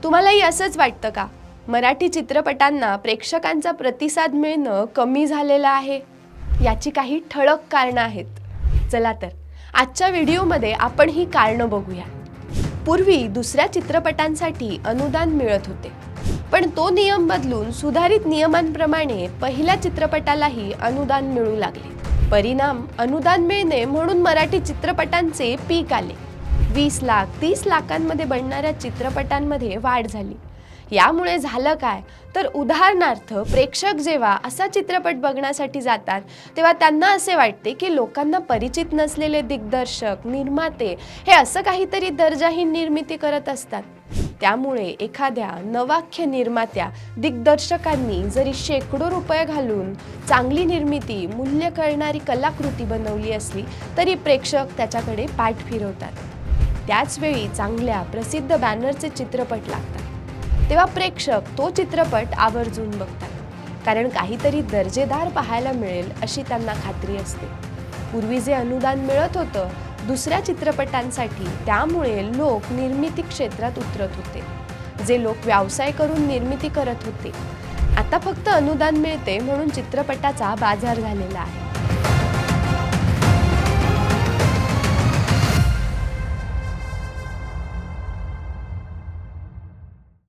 तुम्हालाही असंच वाटतं का? मराठी चित्रपटांना प्रेक्षकांचा प्रतिसाद मिळणं कमी झालेलं आहे? याची काही ठळक कारणं आहेत. चला तर आजच्या व्हिडिओमध्ये आपण ही कारणं बघूया. पूर्वी दुसऱ्या चित्रपटांसाठी अनुदान मिळत होते, पण तो नियम बदलून सुधारित नियमांप्रमाणे पहिल्या चित्रपटालाही अनुदान मिळू लागले. परिणाम अनुदान मिळणे म्हणून मराठी चित्रपटांचे पीक आले. 20 लाख 30 लाखांमध्ये बनणाऱ्या चित्रपटांमध्ये वाढ झाली. यामुळे झालं काय तर उदाहरणार्थ प्रेक्षक जेव्हा असा चित्रपट बघण्यासाठी जातात तेव्हा त्यांना असे वाटते की लोकांना परिचित नसलेले दिग्दर्शक निर्माते हे असं काहीतरी दर्जाहीन निर्मिती करत असतात. त्यामुळे एखाद्या नवाख्य निर्मात्या दिग्दर्शकांनी जरी शेकडो रुपये घालून चांगली निर्मिती मूल्य कळणारी कलाकृती बनवली असली तरी प्रेक्षक त्याच्याकडे पाठ फिरवतात. त्याच वेळी चांगल्या प्रसिद्ध बॅनरचे चित्रपट लागतात तेव्हा प्रेक्षक तो चित्रपट आवर्जून बघतात, कारण काहीतरी दर्जेदार पाहायला मिळेल अशी त्यांना खात्री असते. पूर्वी जे अनुदान मिळत होतं दुसऱ्या चित्रपटांसाठी, त्यामुळे लोक निर्मिती क्षेत्रात उतरत होते. जे लोक व्यवसाय करून निर्मिती करत होते, आता फक्त अनुदान मिळते म्हणून चित्रपटाचा बाजार झालेला आहे.